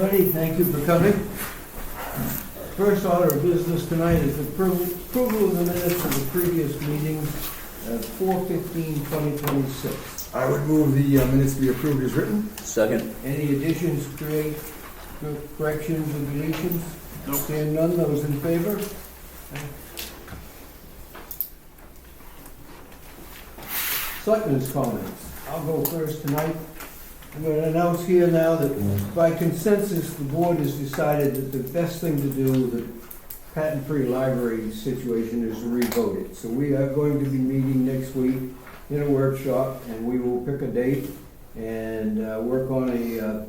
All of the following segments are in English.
everybody. Thank you for coming. First order of business tonight is approval of the minutes of the previous meeting at 4/15/2026. I would move the minutes be approved as written. Second. Any additions, corrections, or deletions? Nope. Seeing none, those in favor? Selectmen's comments. I'll go first tonight. I'm going to announce here now that by consensus, the board has decided that the best thing to do with the patent-free library situation is to revote it. So we are going to be meeting next week in a workshop, and we will pick a date and work on a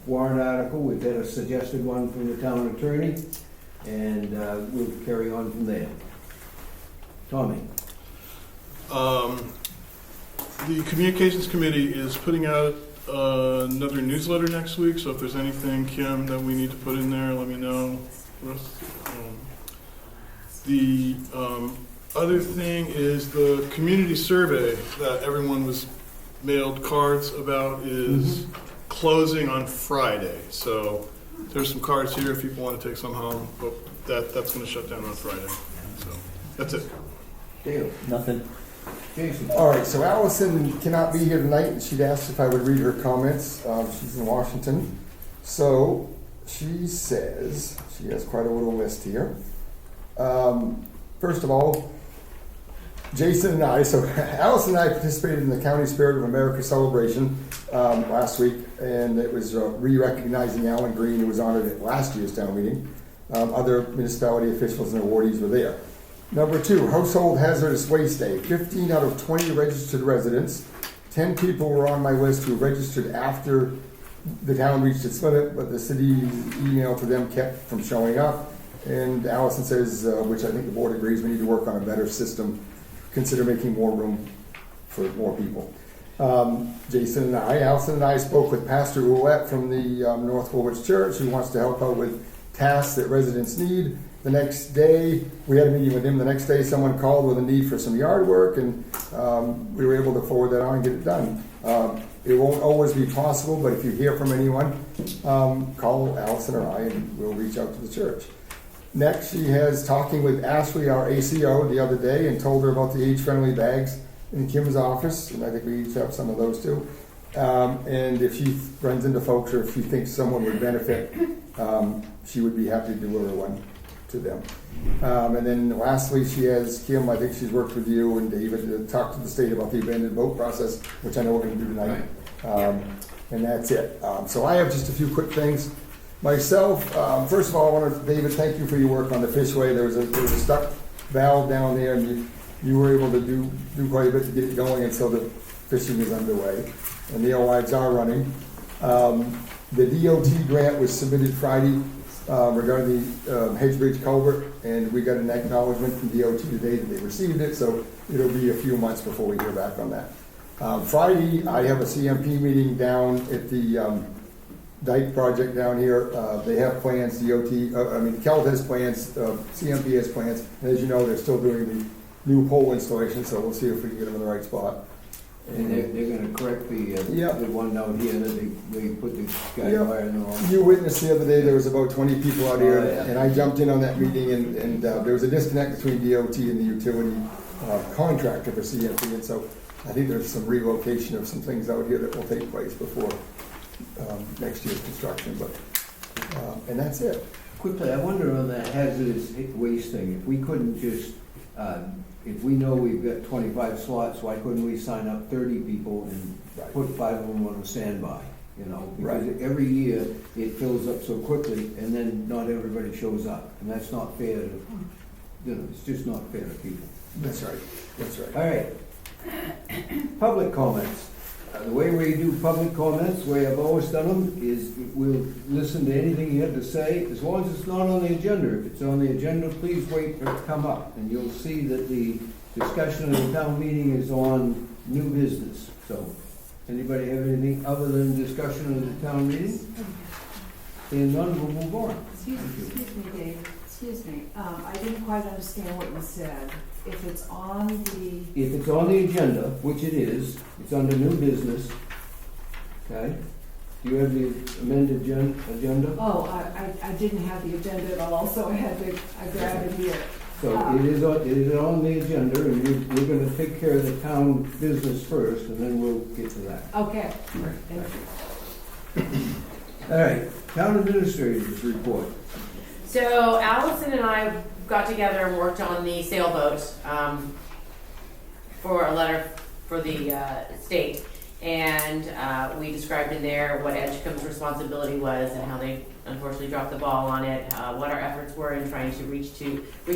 warrant article. We've had a suggested one from the town attorney, and we'll carry on from there. Tommy. The Communications Committee is putting out another newsletter next week, so if there's anything, Kim, that we need to put in there, let me know. The other thing is the community survey that everyone was mailed cards about is closing on Friday. So there's some cards here if people want to take some home, but that's going to shut down on Friday. So that's it. Dale. Nothing. Jason. All right, so Allison cannot be here tonight, and she'd asked if I would read her comments. She's in Washington. So she says, she has quite a little list here. First of all, Jason and I, so Allison and I participated in the County Spirit of America celebration last week, and it was re-recognizing Alan Green, who was honored at last year's town meeting. Other municipality officials and awardees were there. Number 2, Household Hazardous Waste Day. 15 out of 20 registered residents. 10 people were on my list who registered after the town reached its limit, but the city's email to them kept from showing up. And Allison says, which I think the board agrees, we need to work on a better system. Consider making more room for more people. Allison and I spoke with Pastor Ouellette from the North Woolwich Church, who wants to help out with tasks that residents need. The next day, we had a meeting with him. The next day, someone called with a need for some yard work, and we were able to forward that on and get it done. It won't always be possible, but if you hear from anyone, call Allison or I, and we'll reach out to the church. Next, she has talking with Ashley, our ACO, the other day, and told her about the age-friendly bags in Kim's office, and I think we each have some of those too. And if she runs into folks, or if she thinks someone would benefit, she would be happy to deliver one to them. And then lastly, she has Kim, I think she's worked with you and David to talk to the state about the abandoned vote process, which I know we're going to do tonight. And that's it. So I have just a few quick things. Myself, first of all, I want to, David, thank you for your work on the Fishway. There was a stuck valve down there, and you were able to do quite a bit to get it going, and so the fishing is underway. And the OIs are running. The DOT grant was submitted Friday regarding the Hedge Bridge culvert, and we got an acknowledgement from DOT today that they received it, so it'll be a few months before we hear back on that. Friday, I have a CMP meeting down at the dike project down here. They have plans, Cal has plans, CMP has plans, and as you know, they're still doing the new pole installation, so we'll see if we can get them in the right spot. And they're going to correct the one down here that they put the guy wire in the wrong. You witnessed the other day, there was about 20 people out here, yeah. and I jumped in on that meeting, and there was a disconnect between DOT and the utility contractor for CMP, and so I think there's some relocation of some things out here that will take place before next year's construction, but and that's it. Quickly, I wonder on that hazardous waste thing, if we couldn't just, if we know we've got 25 slots, why couldn't we sign up 30 people and put 5 of them on a standby? You know, because every year it fills up so quickly, and then not everybody shows up, and that's not fair to, it's just not fair to people. That's right. All right. Public comments. The way we do public comments, the way I've always done them, is we'll listen to anything you have to say, as long as it's not on the agenda. If it's on the agenda, please wait for it to come up, and you'll see that the discussion of the town meeting is on new business. So, anybody have anything other than discussion of the town meeting? Seeing none, we'll move on. Excuse me, Dave. Excuse me. I didn't quite understand what you said. If it's on the agenda, which it is, it's under new business, okay? Do you have the amended agenda? Oh, I didn't have the agenda at all, so I grabbed it here. So it is on the agenda, and we're gonna take care of the town business first, and then we'll get to that. Okay, thank you. All right, town administrators report. So Allison and I got together and worked on the sailboat for a letter for the state. And we described in there what Edgecombe's responsibility was and how they unfortunately dropped the ball on it, what our efforts were in trying to reach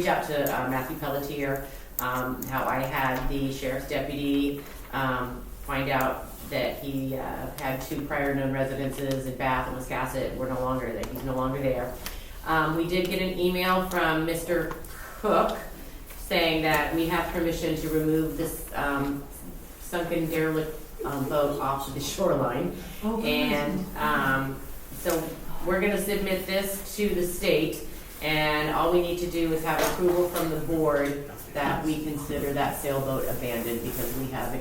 out to Matthew Pelletier, how I had the sheriff's deputy find out that he had 2 prior known residences in Bath and Wiscasset that he's no longer there. We did get an email from Mr. Cook saying that we have permission to remove this sunken derelict boat off of the shoreline. Oh, And so we're gonna submit this to the state, and all we need to do is have approval from the board that we consider that sailboat abandoned because we have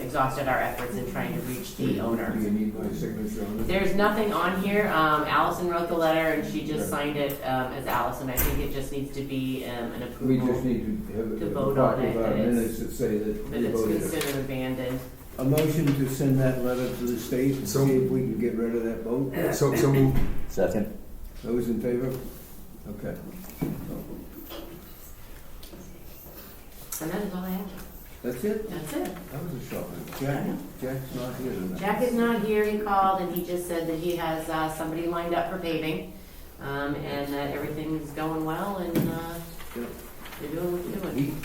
exhausted our efforts in trying to reach the owner. Do you need my signature on it? There's nothing on here. Allison wrote the letter and she just signed it as Allison. I think it just needs to be an We approval just need to have to a vote copy on it, of our that it's- minutes that say that that we it's voted. considered abandoned. A motion to send that letter to the state and So- see if we can get rid of that boat. So moved. Second. Those in favor? Okay. And that is all I have. That's it? That's it. That was a short one. Jack's not here tonight. Jack is not here. He called and he just said that he has somebody lined up for paving, and that everything's going well and you're doing what you're doing.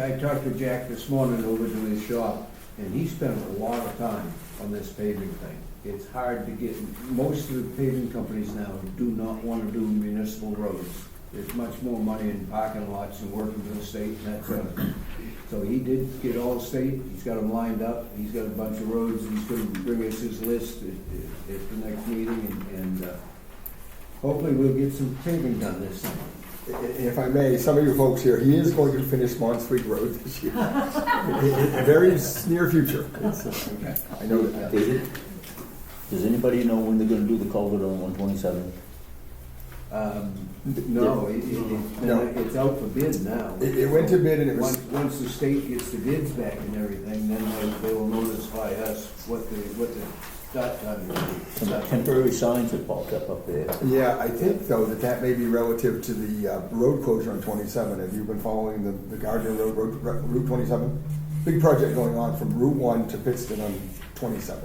I talked to Jack this morning over to his shop, and he spent a lot of time on this paving thing. It's hard to get, most of the paving companies now do not want to do municipal roads. There's much more money in parking lots and working for the state and that sort of thing. So he did get all the state, he's got them lined up, he's got a bunch of roads, he's gonna bring us his list at the next meeting, and hopefully we'll get some paving done this summer. If I may, some of you folks here, he is going to finish Mont Street Road this year. In a very near future. Okay. I know that. David, does anybody know when they're gonna do the culvert on 127? No, No. it's out for bid now. It went to bid and it was, Once the state gets the bids back and everything, then they will notify us what the start time will be. Some temporary signs that popped up there. yeah, I think though that may be relative to the road closure on 27. Have you been following the Gardner Road, Route 27? Big project going on from Route 1 to Pittston on 27.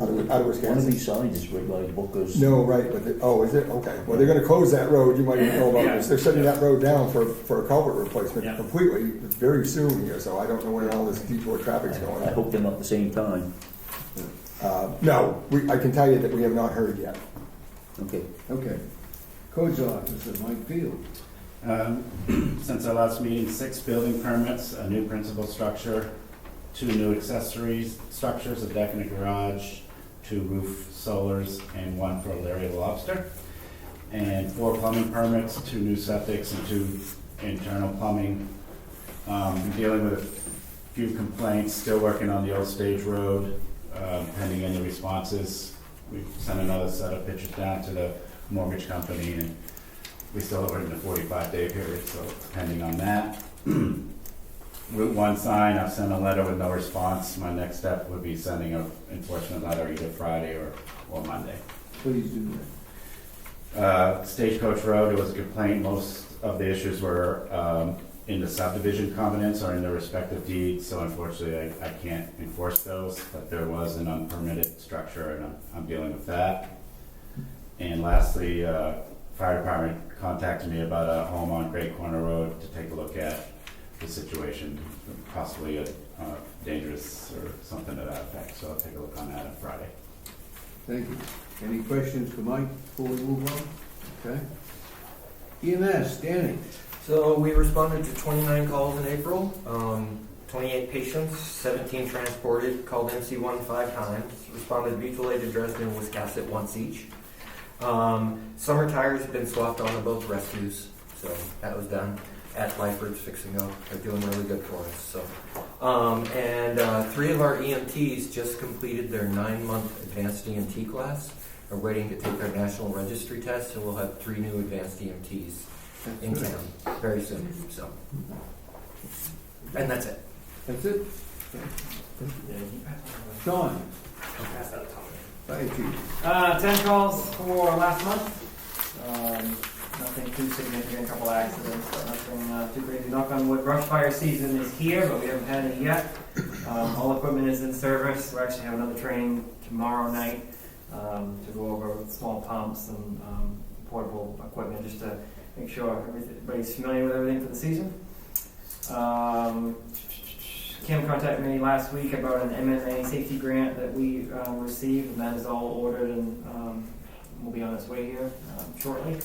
Out of One of Wisconsin. these signs is right by Booker's. No, right, but, is it? Okay. Well, they're gonna close that road, you might even know about this. They're shutting that road down for a culvert replacement completely very soon here, so I don't know where all this detour traffic's going. I hope they're not the same time. No, I can tell you that we have not heard yet. Okay. Okay. Codes officer, Mike Field. Since our last meeting, 6 building permits, a new principal structure, 2 new accessories structures, a deck and a garage, 2 roof solars, and 1 for Larry the Lobster. And 4 plumbing permits, 2 new septics, and 2 internal plumbing. Dealing with a few complaints, still working on the Old Stage Road, pending any responses. We've sent another set of pictures down to the mortgage company, and we still are in the 45-day period, so pending on that. Route 1 sign, I've sent a letter with no response. My next step would be sending an enforcement letter either Friday or Monday. Please do that. Stagecoach Road, there was a complaint. Most of the issues were in the subdivision covenants or in their respective deeds, so unfortunately I can't enforce those, but there was an unpermitted structure and I'm dealing with that. And lastly, fire department contacted me about a home on Great Corner Road to take a look at the situation, possibly dangerous or something to that effect, so I'll take a look on that on Friday. Thank you. Any questions for Mike before we move on? Okay. EMS, Danny. So we responded to 29 calls in April, 28 patients, 17 transported, called MC1 5 times, responded mutual aid to Dresden and Wiscasset once each. Summer tires have been swapped on both rescues, so that was done. at Lyford's Fixing Up. They're doing really good for us. So, and 3 of our EMTs just completed their 9-month advanced EMT class. Are waiting to take their national registry test, and we'll have 3 new advanced EMTs in town very soon. So, and that's it. That's it? Sean? Fire chief. 10 calls for last month. Nothing too significant, a couple accidents, but nothing too crazy. Knock on wood, brush fire season is here, but we haven't had it yet. All equipment is in service. We actually have another training tomorrow night to go over small pumps and portable equipment, just to make sure everybody's familiar with everything for the season. Kim contacted me last week about an MMA safety grant that we received, and that is all ordered and will be on its way here shortly.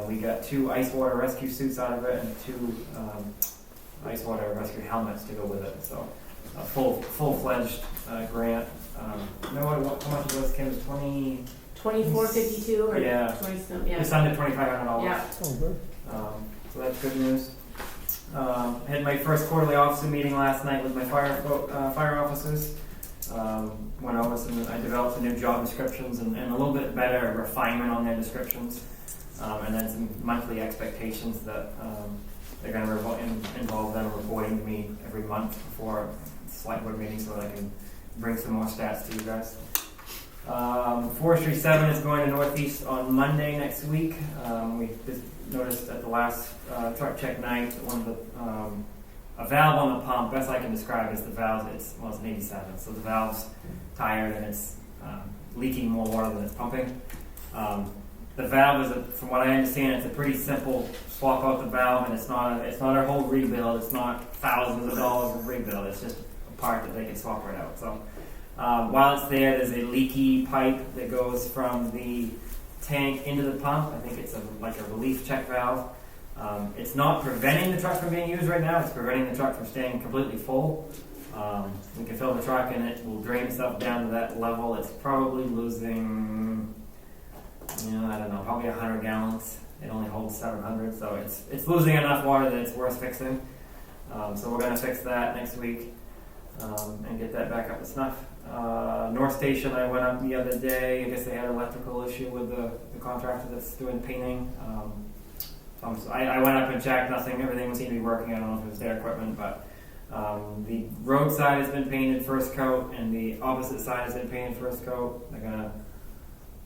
We got 2 ice water rescue suits out of it and 2 ice water rescue helmets to go with it. So a full-fledged grant. You know what? How much it was, Kim? 20. $24.52 or Yeah. 20 some, yeah. Just under $2,500. Yeah. So that's good news. Had my first quarterly officer meeting last night with my fire officers. Went over some, I developed some new job descriptions and a little bit better refinement on their descriptions. And then some monthly expectations that they're going to involve them reporting to me every month before select board meeting so that I can bring some more stats to you guys. Forestry 7 is going to Northeast on Monday next week. We just noticed at the last truck check night that one of the a valve on the pump, best I can describe is the valve, it's an 87, so the valve's tired and it's leaking more water than it's pumping. The valve is, from what I understand, it's a pretty simple swap out the valve, and it's not a whole rebuild. It's not thousands of dollars of rebuild. It's just a part that they can swap right out. So while it's there's a leaky pipe that goes from the tank into the pump. I think it's like a relief check valve. It's not preventing the truck from being used right now. It's preventing the truck from staying completely full. We can fill the truck and it will drain itself down to that level. It's probably losing, I don't know, probably 100 gallons. It only holds 700, so it's losing enough water that it's worth fixing. So we're going to fix that next week and get that back up to snuff. North Station, I went up the other day. I guess they had an electrical issue with the contractor that's doing painting. So I went up and checked. Everything seemed to be working. I don't know if it was their equipment, but the road side has been painted first coat, and the opposite side has been painted first coat. They're gonna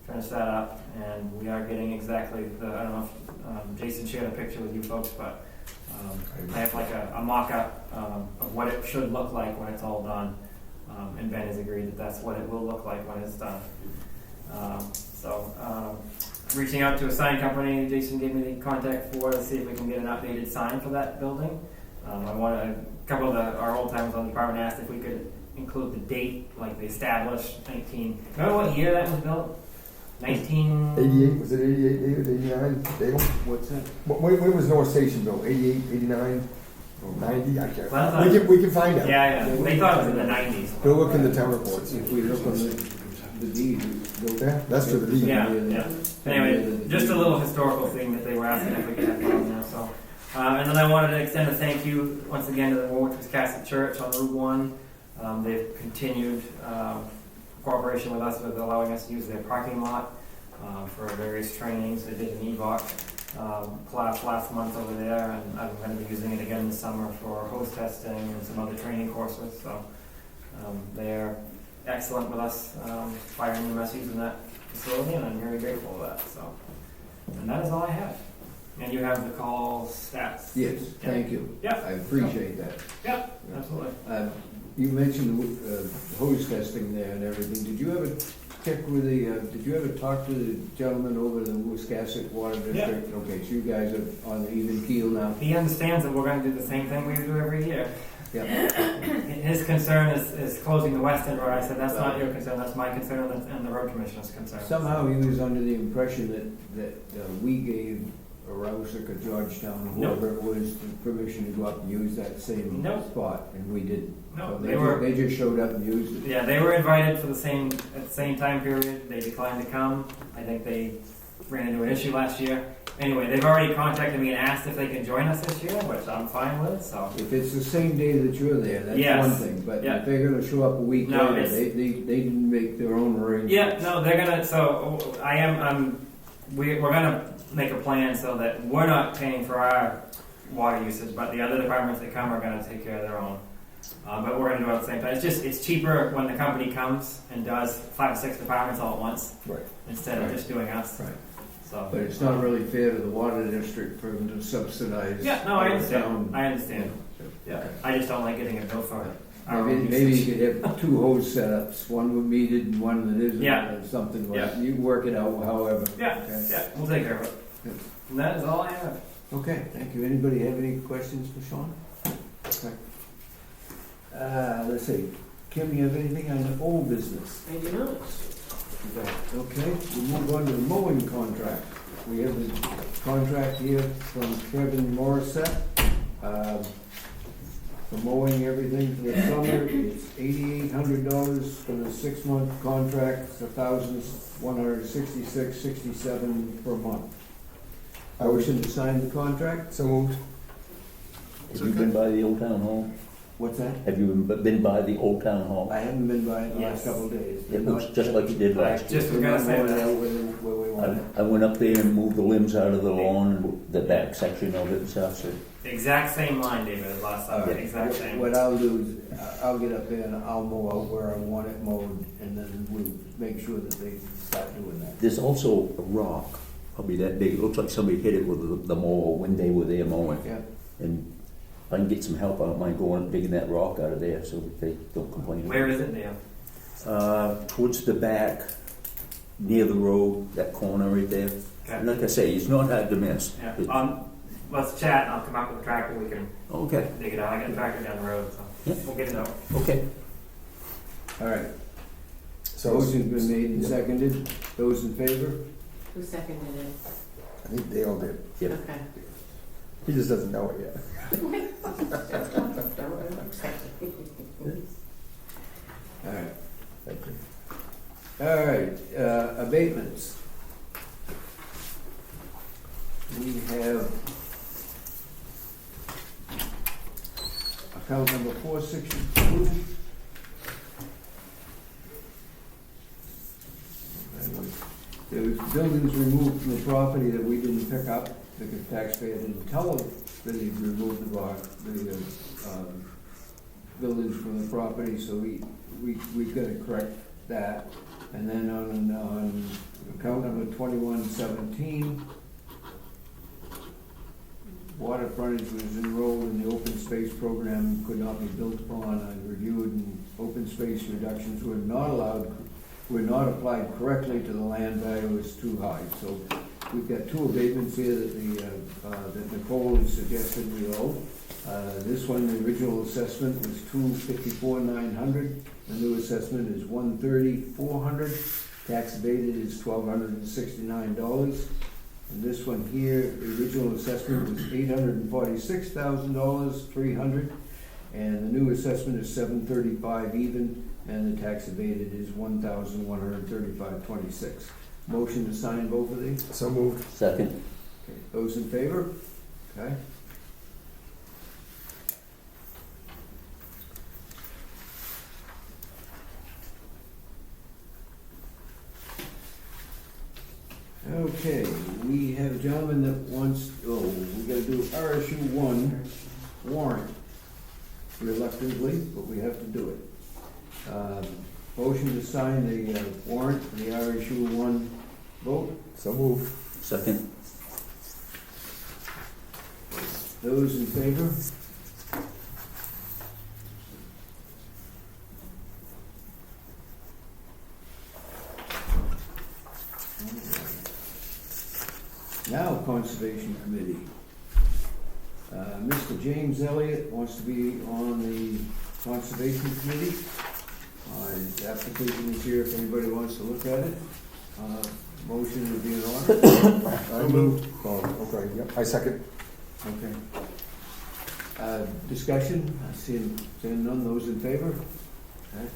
finish that up, and we are getting exactly I don't know if Jason shared a picture with you folks, but I have like a mock-up of what it should look like when it's all done, and Ben has agreed that that's what it will look like when it's done. Reaching out to a sign company, Jason gave me the contact for to see if we can get an updated sign for that building. A couple of our old timers on the department asked if we could include the date, like the established 19. Remember what year that was built? 88, was it 88, David? 89? Dale? What's that? When was North Station built? 88, 89, or 90? I can't Well, remember. We can find out. Yeah. They thought it was in the 90s. Go look in the town reports. If we look on the deed, Yeah, that's for the deed. Yeah. Anyway, just a little historical thing that they were asking if we could have on there. So, and then I wanted to extend a thank you once again to the Woolwich Catholic Church on Route 1. They've continued cooperation with us with allowing us to use their parking lot for various trainings. They did an EVOC class last month over there, and I'm going to be using it again this summer for hose testing and some other training courses. So they're excellent with us firing us using that facility, and I'm very grateful for that. So, and that is all I have. And you have the call stats. yes, thank you. Yeah. I appreciate that. Yep, absolutely. You mentioned the hose testing there and everything. Did you ever check with did you ever talk to the gentleman over the Wiscasset Water District? Yeah. Okay, so you guys are on the even keel now? He understands that we're going to do the same thing we do every year. Yeah. His concern is closing the western road. I said, that's not your concern, that's my concern and the road commissioner's concern. Somehow he was under the impression that we gave Rouseck or Georgetown, whoever it was, the permission to go up and use that same spot, and we didn't. No, so they just showed up and used it. Yeah, they were invited for at the same time period. They declined to come. I think they ran into an issue last year. Anyway, they've already contacted me and asked if they can join us this year, which I'm fine with, so. If it's the same day that you're there, that's Yes. one thing, but Yeah. if they're gonna show up a week No, later, it's- they didn't make their own arrangements. Yeah, no, they're gonna, so we're gonna make a plan so that we're not paying for our water usage, but the other departments that come are gonna take care of their own. But we're gonna do it at the same time. It's cheaper when the company comes and does 5 or 6 departments all at once, Right. instead of just doing us. Right. So. But it's not really fair to the water district for them to subsidize. Yeah, no, I the understand. town. I understand. Yeah, I just don't like getting a bill for our own Maybe usage. you could have 2 hose setups, one with metered and one that isn't, Yeah. or something like, Yeah. you work it out however. Yeah, Okay. yeah, we'll take care of it. Yeah. And that is all I have. Okay, thank you. Anybody have any questions for Sean? Okay. Let's see, Kim, you have anything on the old business? I do not. Okay, we move on to the mowing contract. We have the contract here from Kevin Morissette. For mowing everything for the summer, it's $8,800 for the 6-month contract, it's $1,166.67 per month. Motion to sign the contract? So moved. Have you been by the old town hall? What's that? Have you been by the old town hall? I haven't been by it the last Yes. couple of days. It looks just like you did last year. Just was gonna say that. Where we want it. I went up there and moved the limbs out of the lawn and the back section of it and stuff, so. The exact same line, David, as last time. Alright. Exact same. What I'll do is, I'll get up there and I'll mow out where I want it mowed, and then we'll make sure that they start doing that. There's also a rock, probably that big, it looks like somebody hit it with the mower when they were there mowing. Yeah, And if I can get some help, I don't mind going and digging that rock out of there so that they don't complain. Where is it now? Towards the back, near the road, that corner right there. Okay. And like I say, it's not hard to miss. Yeah. It- Let's chat. I'll come out with a tractor. We can Okay, dig it out. I got a tractor down the road, so Yeah. we'll get it out. okay. all right. So Motion's been made and Yep. seconded. Those in favor? Who seconded it? I think they all did. Yep. Okay. He just doesn't know it yet. All right. Thank you. All right, abatements. We have account number 462. There was buildings removed from the property that we didn't pick up, because the taxpayer didn't tell us that he'd removed the buildings from the property, so we've got to correct that. And then on account number 2117, water frontage was enrolled in the open space program, could not be built upon. I reviewed, and open space reductions were not applied correctly to the land value, is too high. So we've got 2 abatements here that Nicole has suggested we owe. This one, the original assessment was $254,900. The new assessment is $130,400. Tax abated is $1,269. And this one here, the original assessment was $846,300. And the new assessment is $735 even, and the tax abated is $1,135.26. Motion to sign both of these? So moved. Second. Okay, those in favor? Okay. Okay, we have a gentleman that wants, we gotta do RSU 1 warrant reluctantly, but we have to do it. Motion to sign the warrant for the RSU 1 vote. So moved. Second. Those in favor? Now, Conservation Committee. Mr. James Elliott wants to be on the Conservation Committee. His application is here if anybody wants to look at it. Motion would be in order. I moved. Oh, okay, yep, I second. Okay. Discussion, seeing none, those in favor? Okay.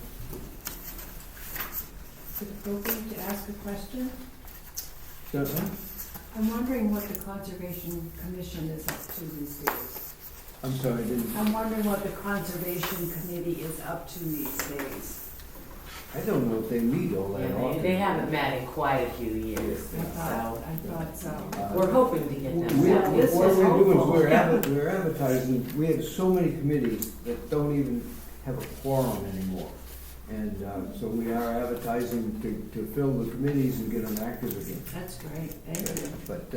Is it appropriate to ask a question? Certainly. I'm wondering what the Conservation Commission is up to these days. I'm sorry, I didn't, I'm wondering what the Conservation Committee is up to these days. I don't know if they meet all that Yeah, often. they haven't met in quite a few years, I so thought so. we're hoping to get them. We- met. this What is we're doing is hopeful. we're advertising, we have so many committees that don't even have a quorum anymore. And so we are advertising to fill the committees and get them active again. That's great, thank you. But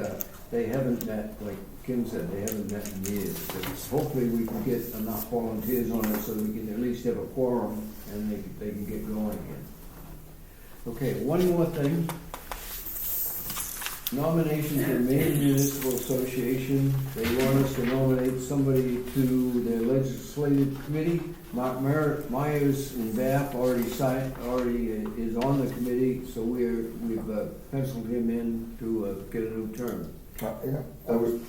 they haven't met, like Kim said, they haven't met in years. But hopefully we can get enough volunteers on it so we can at least have a quorum and they can get going again. Okay, one more thing. Nomination for Maine Municipal Association. They want us to nominate somebody to their legislative committee. Mark Myers and Bath already is on the committee, so we've penciled him in to get a new term. Yeah, I would,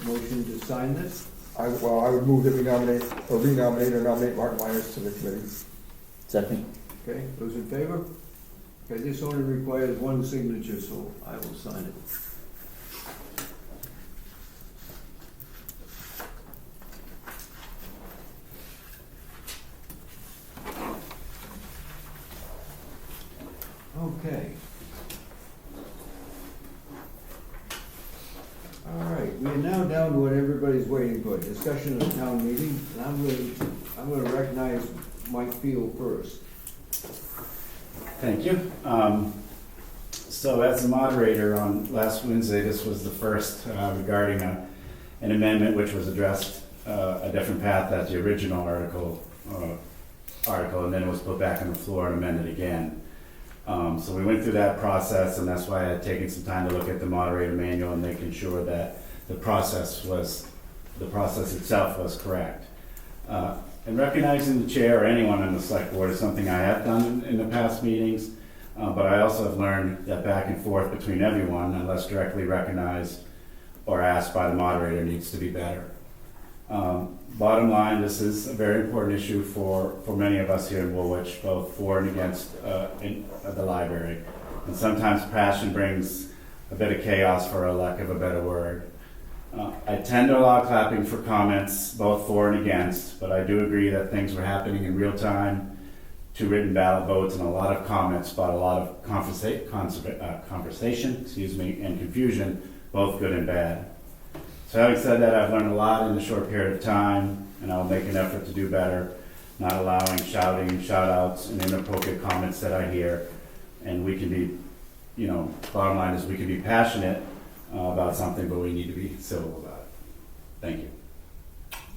Motion to sign this? I would move that we nominate, or renominate or nominate Mark Myers to the committee. Second. Okay, those in favor? Okay, this only requires one signature, so I will sign it. Okay. All right, we are now down to what everybody's waiting for, discussion of town meeting, and I'm gonna recognize Mike Field first. Thank you. So as the moderator on last Wednesday, this was the first regarding an amendment which was addressed a different path as the original article, and then it was put back on the floor and amended again. So we went through that process, and that's why I had taken some time to look at the moderator manual and making sure that the process itself was correct. And recognizing the chair or anyone on the select board is something I have done in the past meetings, but I also have learned that back and forth between everyone, unless directly recognized or asked by the moderator, needs to be better. Bottom line, this is a very important issue for many of us here in Woolwich, both for and against the library. And sometimes passion brings a bit of chaos, for a lack of a better word. I tend to allow clapping for comments, both for and against, but I do agree that things were happening in real time, 2 written ballot votes, and a lot of comments, but a lot of conversation, and confusion, both good and bad. So having said that, I've learned a lot in a short period of time, and I'll make an effort to do better, not allowing shouting, shout-outs, and inappropriate comments that I hear. And we can be, bottom line is we can be passionate about something, but we need to be civil about it. Thank you.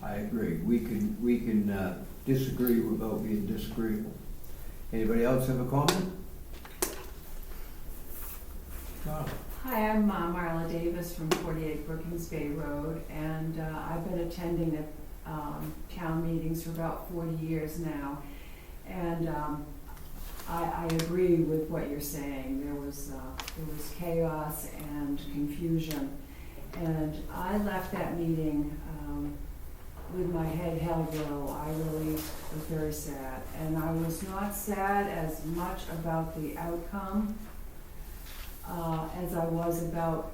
I agree. We can disagree without being disagreeable. Anybody else have a comment? Carl? Hi, I'm Marla Davis from 48 Brookings Bay Road, and I've been attending the town meetings for about 40 years now. And I agree with what you're saying. There was chaos and confusion, and I left that meeting with my head held low. I really was very sad, and I was not sad as much about the outcome as I was about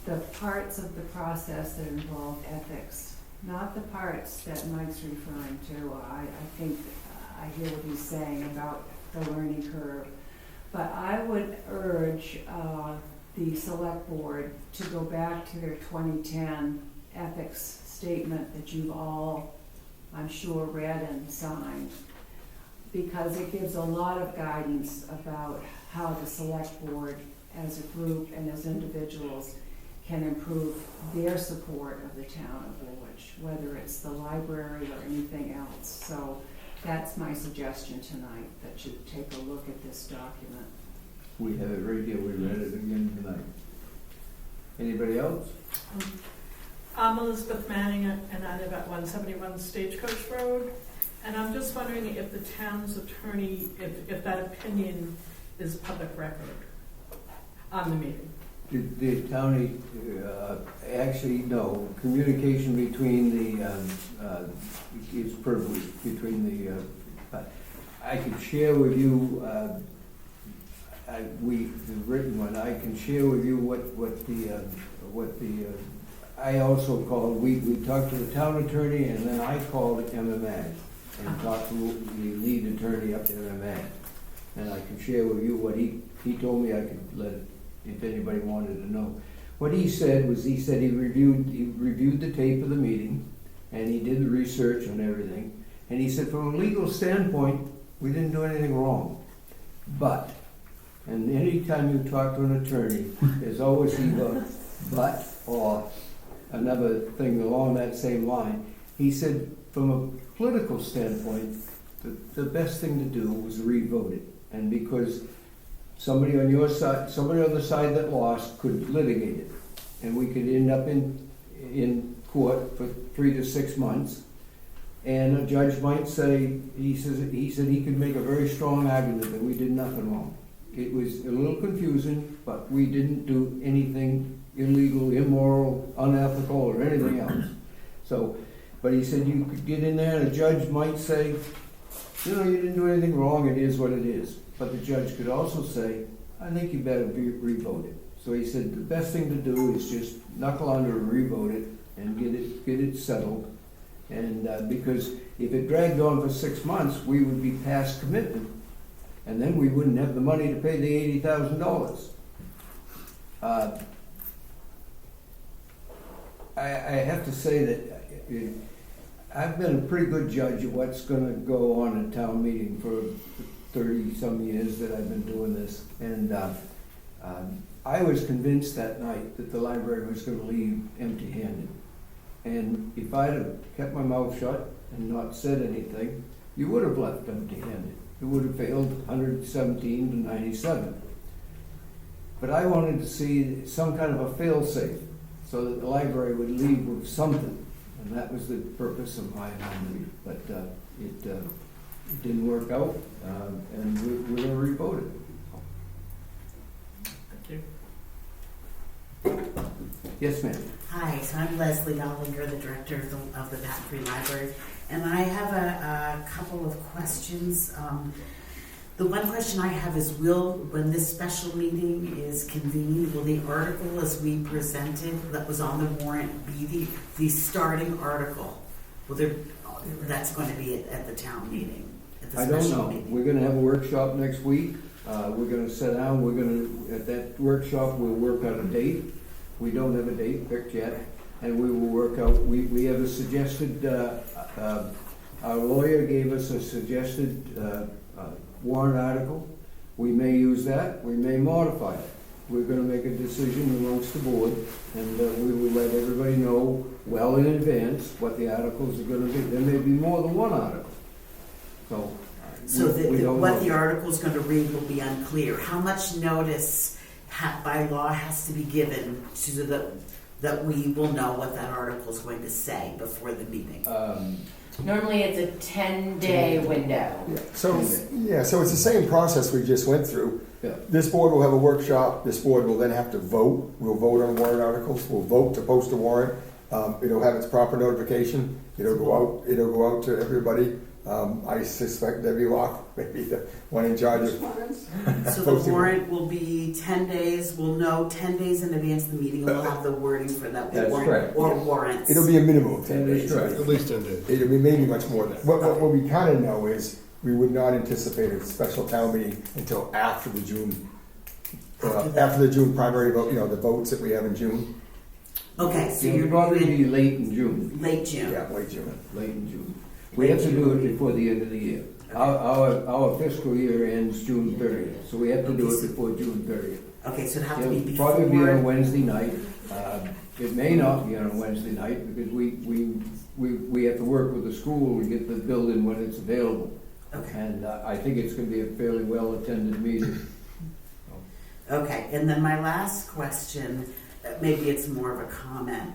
the parts of the process that involved ethics, not the parts that Mike's referring to. I think I hear what he's saying about the learning curve, but I would urge the select board to go back to their 2010 ethics statement that you've all, I'm sure, read and signed, because it gives a lot of guidance about how the select board as a group and as individuals can improve their support of the town of Woolwich, whether it's the library or anything else. So that's my suggestion tonight, that you take a look at this document. We have it right here. We read it again tonight. Anybody else? I'm Elizabeth Manning, and I live at 171 Stagecoach Road. And I'm just wondering if the town's attorney, if that opinion is public record on the meeting. The county, actually, no. Communication between is privileged between the, I could share with you, the written one, I can share with you I also called, we talked to the town attorney, and then I called MMA and talked to the lead attorney up at MMA. And I can share with you what he told me I could let, if anybody wanted to know. What he said was, he reviewed the tape of the meeting, and he did the research on everything. And he said, from a legal standpoint, we didn't do anything wrong. But, and anytime you talk to an attorney, there's always either but or another thing along that same line. He said, from a political standpoint, the best thing to do was re-vote it. And because somebody on your side, somebody on the side that lost could litigate it. And we could end up in court for 3 to 6 months. And a judge might say, he said he could make a very strong argument that we did nothing wrong. It was a little confusing, but we didn't do anything illegal, immoral, unethical, or anything else. So, but he said you could get in there and a judge might say, you didn't do anything wrong, it is what it is. But the judge could also say, I think you better re-vote it. So he said the best thing to do is just knuckle under and re-vote it and get it settled. And because if it dragged on for 6 months, we would be past commitment, and then we wouldn't have the money to pay the $80,000. I have to say that I've been a pretty good judge of what's going to go on at town meeting for 30-some years that I've been doing this, and I was convinced that night that the library was going to leave empty-handed. And if I'd have kept my mouth shut and not said anything, you would have left empty-handed. It would have failed 117 to 97. But I wanted to see some kind of a fail-safe so that the library would leave with something. And that was the purpose of my nominee. But it didn't work out, and we're going to re-vote it. Thank you. Yes, ma'am. Hi, so I'm Leslie Dollinger, the director of the Baton Free Library, and I have a couple of questions. The one question I have is, when this special meeting is convened, will the article as we presented that was on the warrant be the starting article? That's going to be at the town meeting, at the I don't special know. meeting? We're going to have a workshop next week. We're going to sit down. At that workshop, we'll work out a date. We don't have a date picked yet, and we will work out, we have a suggested, our lawyer gave us a suggested warrant article. We may use that, we may modify it. We're gonna make a decision amongst the board, and we will let everybody know well in advance what the articles are gonna be. There may be more than one article. So What the article's going to read will be unclear. How much notice by law has to be given so that we will know what that article is going to say before the meeting? Normally it's a 10-day window. So it's the same process we just went through. Yeah. This board will have a workshop, this board will then have to vote. We'll vote on warrant articles, we'll vote to post a warrant. It'll have its proper notification, it'll go out to everybody. I suspect Debbie Locke may be the one in charge of So the warrant will be 10 days, we'll know 10 days in advance of the meeting, we'll have the wording for that That's warrant correct. or warrants. It'll be a minimum of 10 days. That's right. At least 10 days. It'll be maybe much more than that. What we kind of know is we would not anticipate a special town meeting until after the June primary vote, the votes that we have in June. Okay, so It'll you're probably be late in June. late June. Yeah, late June. Late in June. We have to do it before the end of the year. Our fiscal year ends June 30th, so we have to do it before June 30th. Okay, so it'll have to be It'll before. probably be on Wednesday night. It may not be on a Wednesday night because we have to work with the school to get the building when it's available. Okay. And I think it's going to be a fairly well-attended meeting. Okay, and then my last question, maybe it's more of a comment.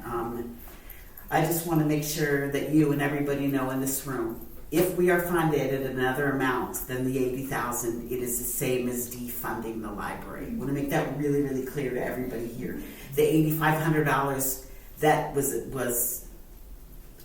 I just want to make sure that you and everybody know in this room, if we are funded at another amount than the $80,000, it is the same as defunding the library. I want to make that really, really clear to everybody here. The $8,500 that was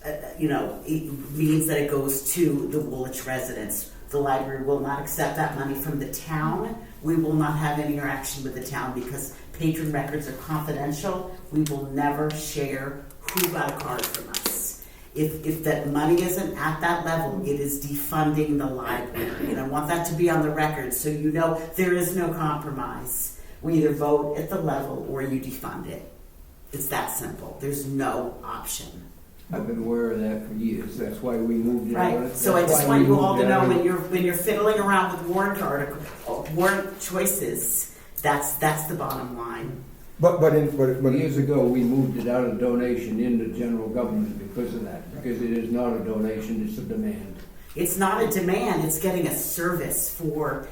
it means that it goes to the Woolwich residents. The library will not accept that money from the town we will not have any interaction with the town because patron records are confidential. We will never share who got a card from us. If that money isn't at that level, it is defunding the library. And I want that to be on the record so you know there is no compromise. We either vote at the level or you defund it. It's that simple. There's no option. I've been aware of that for years. That's why we moved it out. Right. So I That's just why want we you all moved to it know out. when you're fiddling around with warrant choices, that's the bottom line. But Years ago, we moved it out of donation into general government because of that, because it is not a donation, it's a demand. It's not a demand, it's getting a service for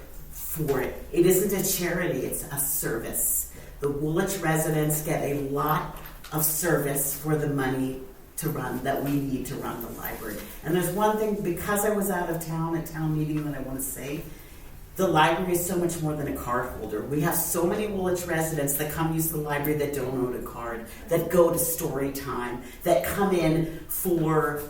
it. It isn't a charity, it's a service. The Woolwich residents get a lot of service for the money to run, that we need to run the library. And there's one thing, because I was out of town at town meeting, that I want to say, the library is so much more than a card holder. We have so many Woolwich residents that come use the library that don't own a card, that go to story time, that come in for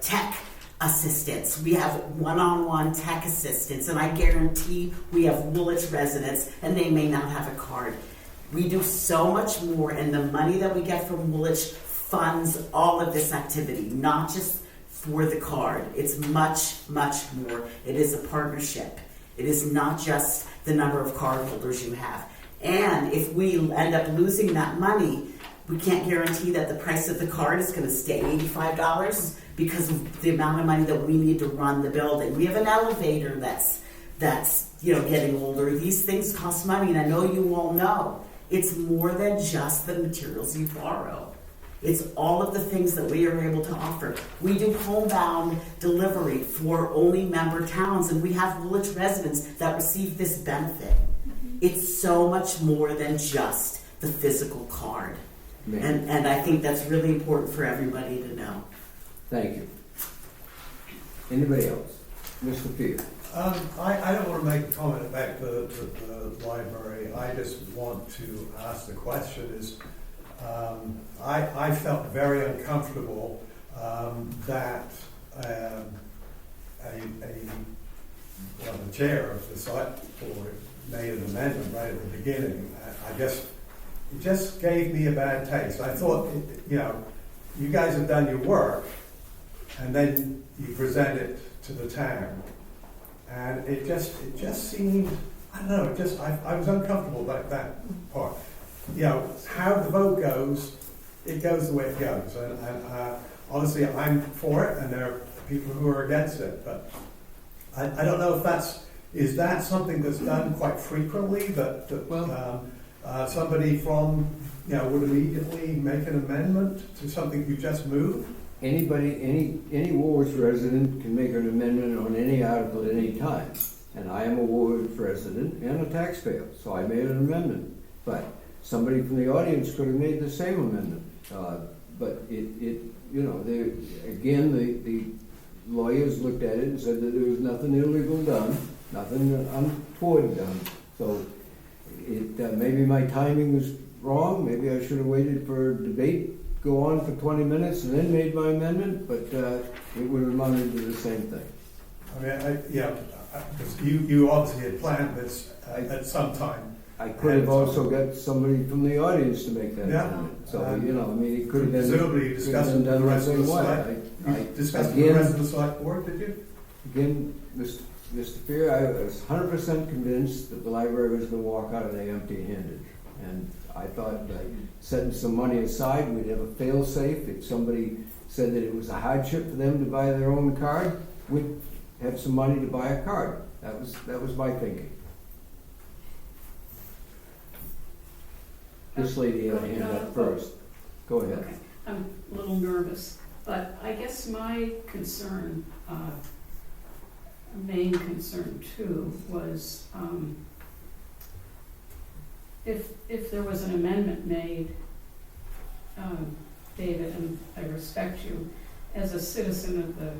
tech assistance. We have one-on-one tech assistance, and I guarantee we have Woolwich residents, and they may not have a card. We do so much more, and the money that we get from Woolwich funds all of this activity, not just for the card. It's much, much more. It is a partnership. It is not just the number of card holders you have. And if we end up losing that money, we can't guarantee that the price of the card is going to stay $85 because of the amount of money that we need to run the building. We have an elevator that's getting older. These things cost money, and I know you all know. It's more than just the materials you borrow. It's all of the things that we are able to offer. We do homebound delivery for only member towns, and we have Woolwich residents that receive this benefit. It's so much more than just the physical card. And I think that's really important for everybody to know. Thank you. Anybody else? Mr. Fear. I don't want to make a comment about the library. I just want to ask the question is, I felt very uncomfortable that the chair of the select board made an amendment right at the beginning. It just gave me a bad taste. I thought, you guys have done your work, and then you present it to the town, and it just seemed, I don't know, I was uncomfortable about that part. How the vote goes, it goes the way it goes. And honestly, I'm for it, and there are people who are against it. But I don't know if is that something that's done quite frequently, that somebody from, would immediately make an amendment to something you just moved? Anybody, any Woolwich resident can make an amendment on any article at any time. And I am a Woolwich resident and a taxpayer, so I made an amendment. But somebody from the audience could have made the same amendment. But the lawyers looked at it and said that there was nothing illegal done, nothing untoward done. So maybe my timing was wrong. Maybe I should have waited for a debate, go on for 20 minutes, and then made my amendment. But it would have amounted to the same thing. I mean, you obviously had planned this at some time. I could have also got somebody from the audience to make that amendment. So, it could have been. Presumably you discussed with the rest of the select. You discussed with the rest of the select board, did you? Again, Mr. Fear, I was 100% convinced that the library was going to walk out of there empty-handed. And I thought by setting some money aside, we'd have a fail-safe. If somebody said that it was a hardship for them to buy their own card, we'd have some money to buy a card. That was my thinking. This lady had a hand up first. Go ahead. Okay. I'm a little nervous, but I guess my concern, main concern too, was if there was an amendment made, David, and I respect you, as a citizen of the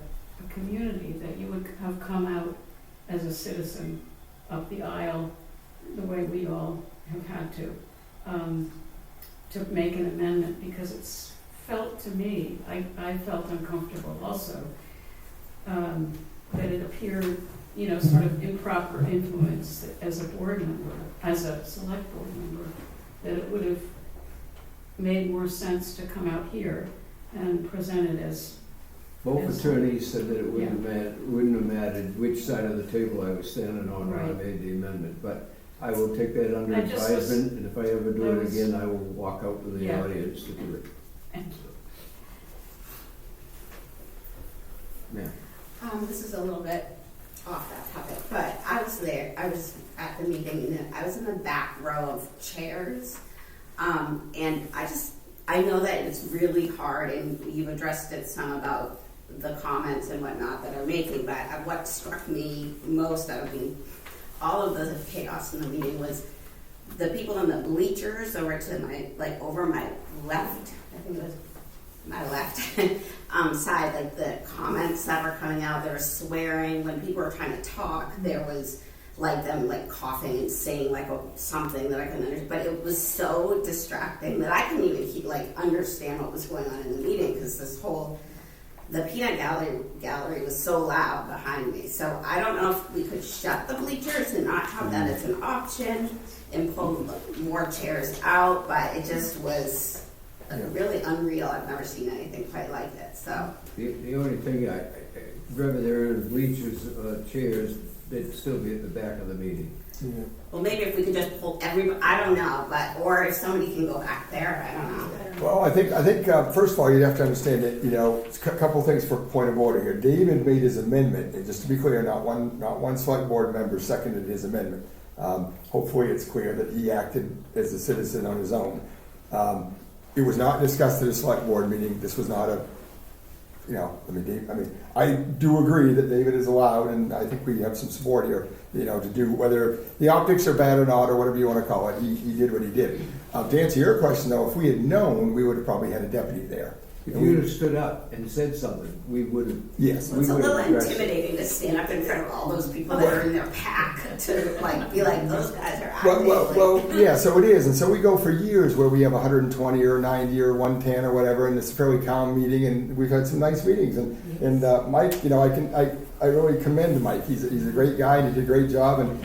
community, that you would have come out as a citizen up the aisle the way we all have had to make an amendment, because it's felt to me, I felt uncomfortable also, that it appeared sort of improper influence as a board member, as a select board member, that it would have made more sense to come out here and present it as, Both attorneys said that it wouldn't have mattered which side of the table I was standing on when I Right. made the amendment, but I will take that under I just was- advisement, and if I ever do I it was- again, I will walk out to the Yeah. audience to do it. and Yeah. This is a little bit off that topic, but I was there, I was at the meeting, and I was in the back row of chairs. And I know that it's really hard, and you addressed it some about the comments and whatnot that are making, but what struck me most out of all of the chaos in the meeting was the people in the bleachers over to over my left, I think it was my left side, like the comments that were coming out, they were swearing. When people were trying to talk, there was them coughing and saying something that I couldn't understand. But it was so distracting that I couldn't even understand what was going on in the meeting, because the peanut gallery was so loud behind me. So I don't know if we could shut the bleachers and not have that as an option and pull more chairs out, but it just was really unreal. I've never seen anything quite like it. So The only thing, whether they're in bleachers or chairs, they'd still be at the back of the meeting. Yeah. well, maybe if we could just pull everybody, I don't know, or if somebody can go back there, I don't know. Well, I think first of all, you'd have to understand that, it's a couple of things for point of order here. David made his amendment, and just to be clear, not one select board member seconded his amendment. Hopefully it's clear that he acted as a citizen on his own. It was not discussed at a select board meeting. This was not I do agree that David is allowed, and I think we have some support here, to do, whether the optics are bad or not, or whatever you want to call it, he did what he did. To answer your question though, if we had known, we would have probably had a deputy there. If you'd have stood up and said something, we would have. Yes. Well, it's a little intimidating to stand up in front of all those people that are in their pack to be like, those guys are acting. Well, yeah, so it is. And so we go for years where we have 120 or 90 or 110 or whatever, and it's a fairly calm meeting, and we've had some nice meetings. And Mike, I really commend Mike. He's a great guy, and he did a great job, and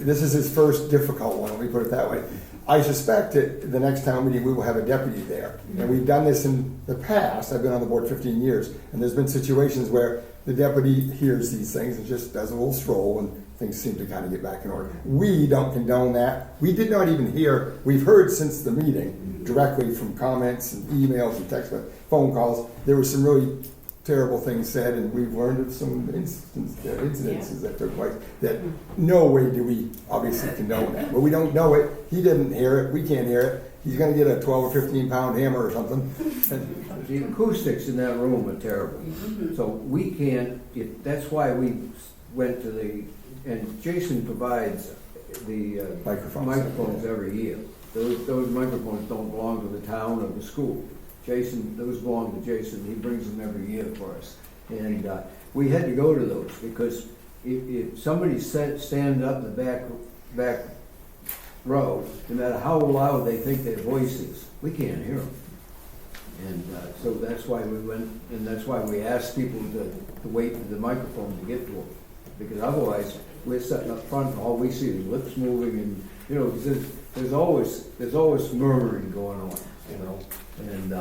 this is his first difficult one, let me put it that way. I suspect that the next town meeting we will have a deputy there. And we've done this in the past. I've been on the board 15 years, and there's been situations where the deputy hears these things and just does a little stroll, and things seem to kind of get back in order. We don't condone that. We did not even hear, we've heard since the meeting directly from comments and emails and text, phone calls, there were some really terrible things said, and we've learned of some incidences that took place that no way do we obviously condone that. But we don't know it. He didn't hear it. We can't hear it. He's going to get a 12 or 15 pound hammer or something. The acoustics in that room are terrible. So we can't, that's why we went to and Jason provides the microphones every year. Those microphones don't belong to the town or the school. Those belong to Jason. He brings them every year for us. And we had to go to those because if somebody stand up in the back row, no matter how loud they think their voice is, we can't hear them. And so that's why we went, and that's why we asked people to wait for the microphone to get to them. Because otherwise, we're sitting up front and all we see is lips moving, and there's always murmuring going on, And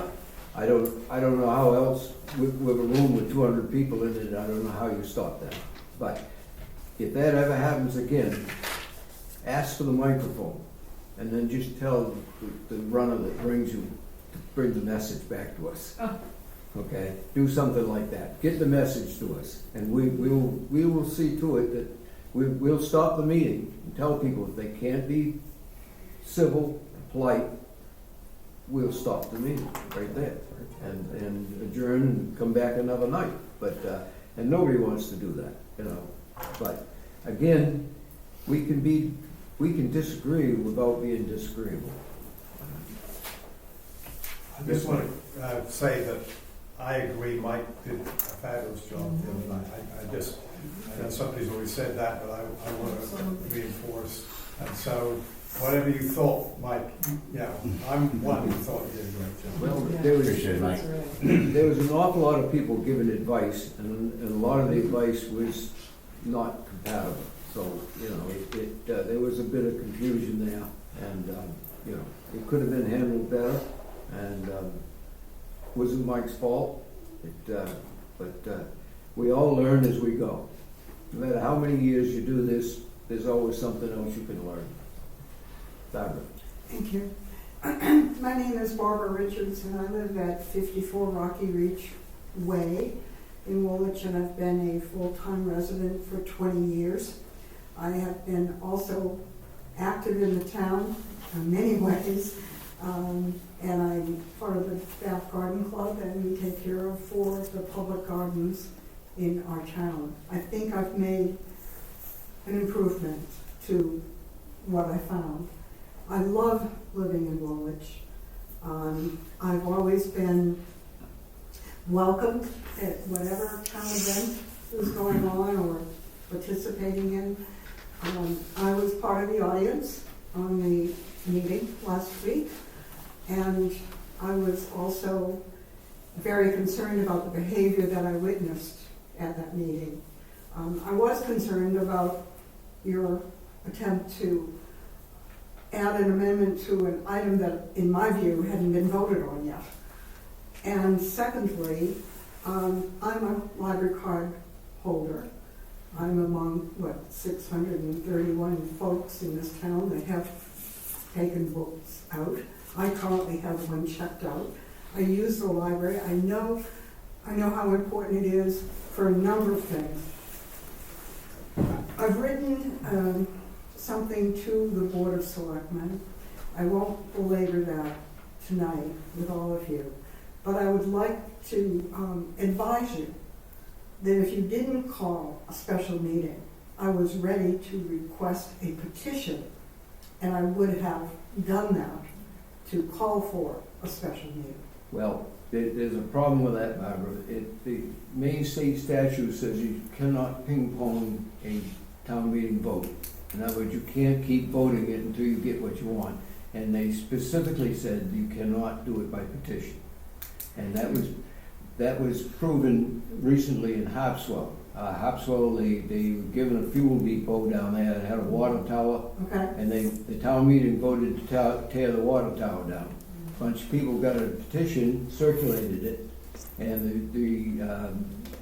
I don't know how else with a room with 200 people in it. I don't know how you stop that. But if that ever happens again, ask for the microphone, and then just tell the runner that brings you to bring the message back to us. Oh. Okay, do something like that. Get the message to us, and we will see to it that we'll stop the meeting and tell people if they can't be civil, polite, we'll stop the meeting right there and adjourn and come back another night. But and nobody wants to do that, But again, we can disagree without being disagreeable. I just want to say that I agree Mike did a fabulous job the other night. I know somebody's always said that, but I want to reinforce. And so whatever you thought, Mike, I'm one who thought you did a great job. Well, there was an awful lot of people giving advice, and a lot of the advice was not compatible. So, you know, there was a bit of confusion there, and, you know, it could have been handled better, and wasn't Mike's fault. But we all learn as we go. No matter how many years you do this, there's always something else you can learn. Barbara. Thank you. My name is Barbara Richards, and I live at 54 Rocky Reach Way in Woolwich, and I've been a full-time resident for 20 years. I have been also active in the town in many ways, and I'm part of the Bath Garden Club, and we take care of 4 of the public gardens in our town. I think I've made an improvement to what I found. I love living in Woolwich. I've always been welcomed at whatever town event was going on or participating in. I was part of the audience on the meeting last week, and I was also very concerned about the behavior that I witnessed at that meeting. I was concerned about your attempt to add an amendment to an item that, in my view, hadn't been voted on yet. And secondly, I'm a library card holder. I'm among, 631 folks in this town that have taken books out. I currently have one checked out. I use the library. I know how important it is for a number of things. I've written something to the Board of Selectmen. I won't belabor that tonight with all of you, but I would like to advise you that if you didn't call a special meeting, I was ready to request a petition, and I would have done that to call for a special meeting. Well, there's a problem with that, Barbara. The Maine state statute says you cannot ping-pong a town meeting vote. In other words, you can't keep voting it until you get what you want. And they specifically said you cannot do it by petition. And that was proven recently in Harpswell. Harpswell, they were given a fuel depot down there that had a water tower. Okay. And the town meeting voted to tear the water tower down. A bunch of people got a petition, circulated it, and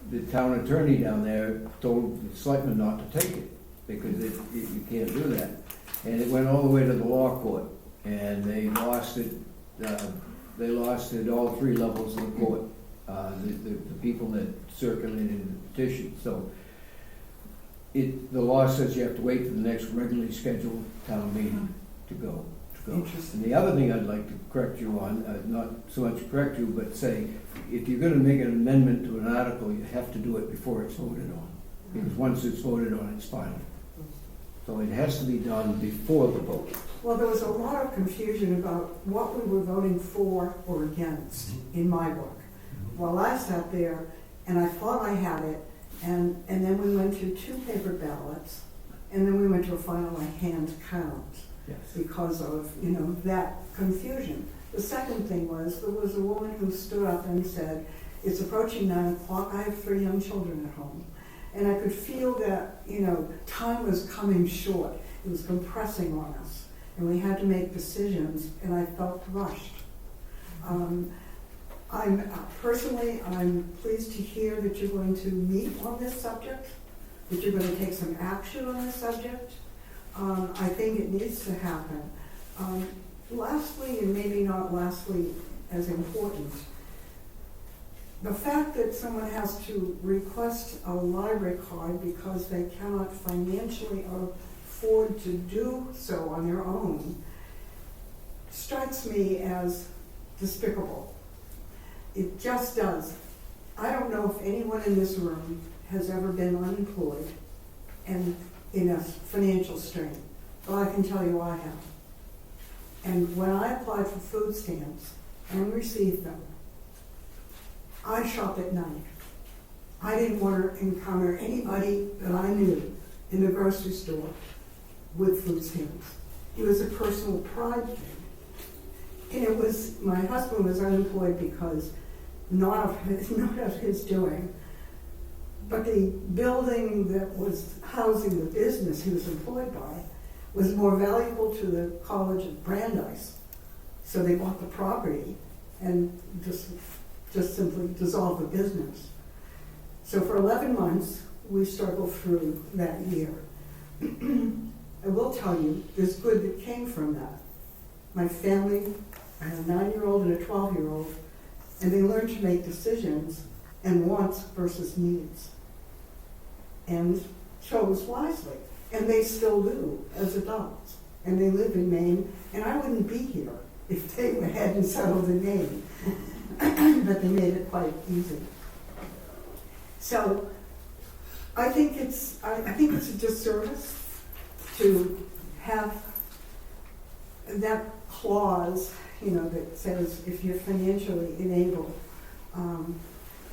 the town attorney down there told the selectmen not to take it, because you can't do that. And it went all the way to the law court, and they lost it. They lost it all 3 levels of the court. The people that circulated the petition. So the law says you have to wait for the next regularly scheduled town meeting to go. Interesting. And the other thing I'd like to correct you on, not so much correct you, but say, if you're going to make an amendment to an article, you have to do it before it's voted on. Because once it's voted on, it's final. So it has to be done before the vote. Well, there was a lot of confusion about what we were voting for or against in my book. Well, I sat there and I thought I had it, and then we went to 2 paper ballots, and then we went to a final hand count. Yes. Because of, that confusion. The second thing was, there was a woman who stood up and said, it's approaching 9 o'clock, I have 3 young children at home. And I could feel that, time was coming short. It was compressing on us. And we had to make decisions, and I felt rushed. I'm pleased to hear that you're going to meet on this subject, that you're going to take some action on this subject. I think it needs to happen. Lastly, and maybe not lastly as important, the fact that someone has to request a library card because they cannot financially afford to do so on their own strikes me as despicable. It just does. I don't know if anyone in this room has ever been unemployed and in a financial strain, but I can tell you I have. And when I applied for food stamps and received them, I shopped at night. I didn't want to encounter anybody that I knew in the grocery store with food stamps. It was a personal pride thing. And my husband was unemployed because not of his doing, But the building that was housing the business he was employed by was more valuable to the College of Brandeis. So they bought the property and just simply dissolved the business. So for 11 months, we struggled through that year. I will tell you, there's good that came from that. My family, I have a 9-year-old and a 12-year-old, and they learned to make decisions and wants versus needs, and chose wisely. And they still do as adults. And they live in Maine, and I wouldn't be here if they hadn't settled in Maine. But they made it quite easy. So I think it's a disservice to have that clause, that says if you're financially enabled,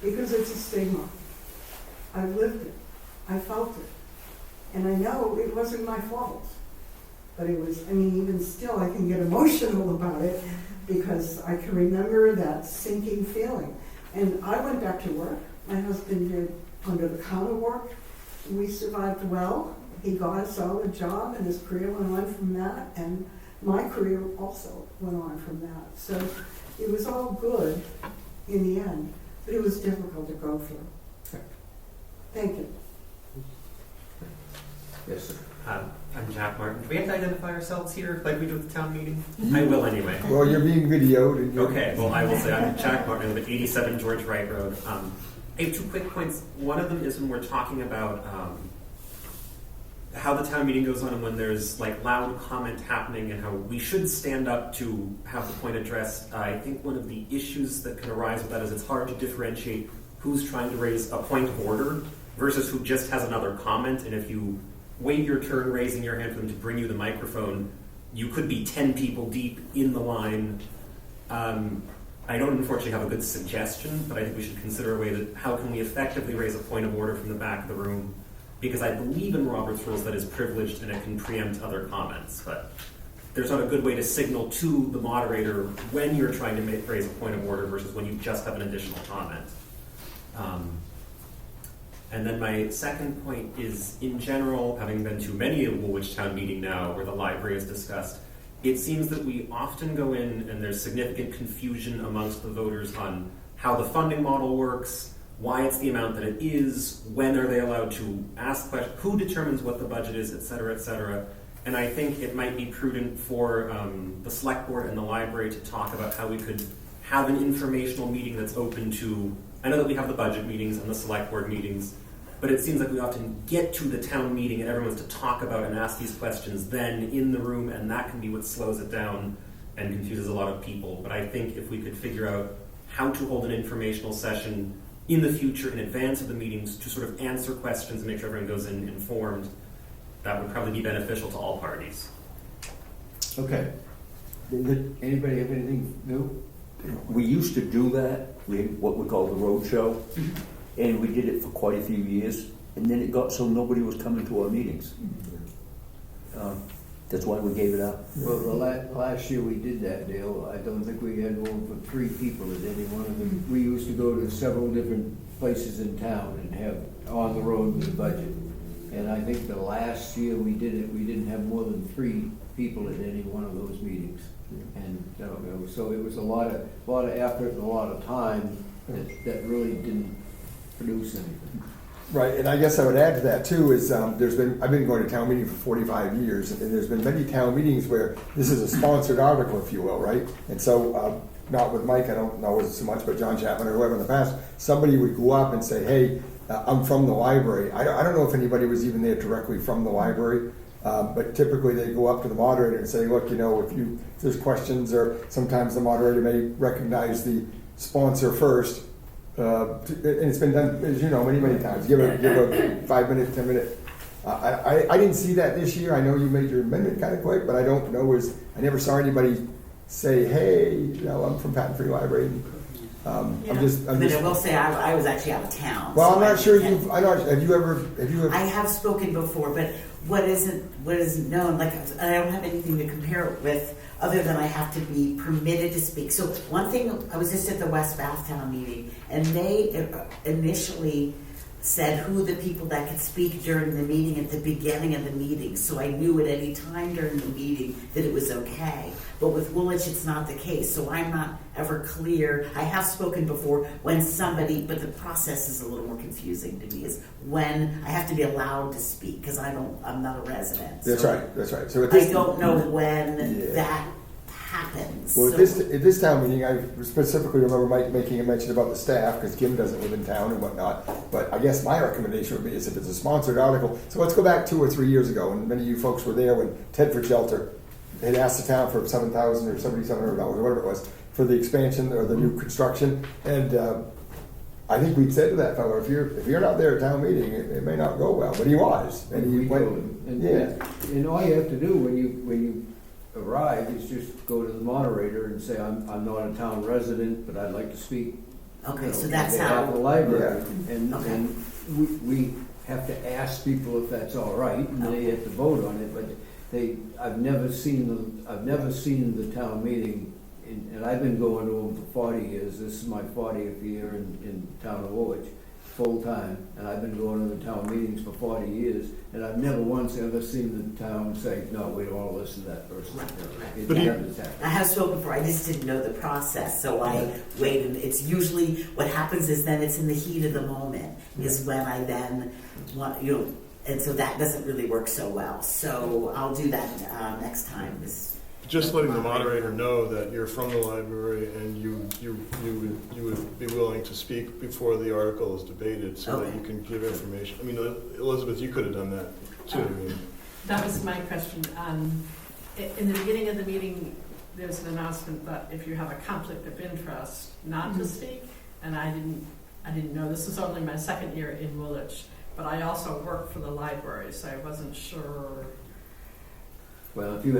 because it's a stigma. I've lived it. I felt it. And I know it wasn't my fault. But it was, even still, I can get emotional about it because I can remember that sinking feeling. And I went back to work. My husband did under-the-counter work. We survived well. He got a solid job, and his career went on from that, and my career also went on from that. So it was all good in the end, but it was difficult to go through. Thank you. Yes, sir. I'm Jack Martin. Do we have to identify ourselves here like we do at the town meeting? I will anyway. Well, you're being videoed. And Okay, well, I will say I'm Jack Martin with 87 George Wright Road. I have 2 quick points. One of them is when we're talking about how the town meeting goes on and when there's loud comment happening and how we should stand up to have the point addressed. I think one of the issues that can arise with that is it's hard to differentiate who's trying to raise a point of order versus who just has another comment. And if you wait your turn raising your hand for them to bring you the microphone, you could be 10 people deep in the line. I don't unfortunately have a good suggestion, but I think we should consider a way that how can we effectively raise a point of order from the back of the room, because I believe in Robert's rules that is privileged and it can preempt other comments, but there's not a good way to signal to the moderator when you're trying to raise a point of order versus when you just have an additional comment. And then my second point is, in general, having been to many a Woolwich Town meeting now where the library is discussed, it seems that we often go in and there's significant confusion amongst the voters on how the funding model works, why it's the amount that it is, when are they allowed to ask questions, who determines what the budget is, et cetera, et cetera. And I think it might be prudent for the select board and the library to talk about how we could have an informational meeting that's open to, I know that we have the budget meetings and the select board meetings, but it seems like we often get to the town meeting and everyone's to talk about and ask these questions then in the room, and that can be what slows it down and confuses a lot of people. But I think if we could figure out how to hold an informational session in the future in advance of the meetings to sort of answer questions and make sure everyone goes in informed, that would probably be beneficial to all parties. Okay. Anybody have anything new? We used to do that. We had what we call the road show, and we did it for quite a few years, and then it got so nobody was coming to our meetings. That's why we gave it up. Well, the last year we did that, Dale. I don't think we had more than 3 people at any one of them. We used to go to several different places in town and have on the road with the budget. And I think the last year we did it, we didn't have more than 3 people at any one of those meetings. And so it was a lot of effort and a lot of time that really didn't produce anything. Right, and I guess I would add to that too is I've been going to town meeting for 45 years, and there's been many town meetings where this is a sponsored article, if you will, right? And so, not with Mike, I don't know so much, but John Chapman or whoever in the past, somebody would go up and say, hey, I'm from the library. I don't know if anybody was even there directly from the library, but typically they go up to the moderator and say, look, if there's questions, or sometimes the moderator may recognize the sponsor first. And it's been done, as you know, many times. Give a 5-minute, 10-minute. I didn't see that this year. I know you made your amendment kind of quick, but I don't know. I never saw anybody say, "Hey, I'm from Patent Free Library." I'm just. I will say I was actually out of town. Well, so I'm not sure you've. Have you ever? I have spoken before, but what isn't known, I don't have anything to compare it with, other than I have to be permitted to speak. So one thing, I was just at the West Bath Town meeting, and they initially said who the people that could speak during the meeting at the beginning of the meeting, so I knew at any time during the meeting that it was okay. But with Woolwich, it's not the case, so I'm not ever clear. I have spoken before when somebody, but the process is a little more confusing to me, is when I have to be allowed to speak, because I'm not a resident. That's so right, that's right. So at I this, don't know when Yeah. that happens. well, so, at this town meeting, I specifically remember Mike making a mention about the staff, because Kim doesn't live in town and whatnot. But I guess my recommendation would be is if it's a sponsored article. So let's go back 2 or 3 years ago, and many of you folks were there when Tedford Shelter had asked the town for $7,000 or $7,700 or whatever it was for the expansion or the new construction. And I think we'd said to that fellow, if you're not there at town meeting, it may not go well. But he was, and he went. And all you have to do when you arrive is just go to the moderator and say, I'm not a town resident, but I'd like to speak. okay, so on that's behalf how. of the library. And Okay. and we have to ask people if that's all right, and they have to vote on it. But I've never seen the town meeting, and I've been going to them for 40 years. This is my 40th year in Town of Woolwich, full time, and I've been going to the town meetings for 40 years, and I've never once ever seen the town say, no, we don't want to listen to that person. It But never has happened. I have spoken before, I just didn't know the process, so I waited. It's usually, what happens is then it's in the heat of the moment, is when I then want, and so that doesn't really work so well. So I'll do that next time. Just letting the moderator know that you're from the library and you would be willing to speak before the article is debated, so that you can give information. I mean, Elizabeth, you could have done that too. I mean, That was my question. In the beginning of the meeting, there's an announcement that if you have a conflict of interest, not to speak, and I didn't know. This is only my second year in Woolwich, but I also work for the library, so I wasn't sure. Well, if you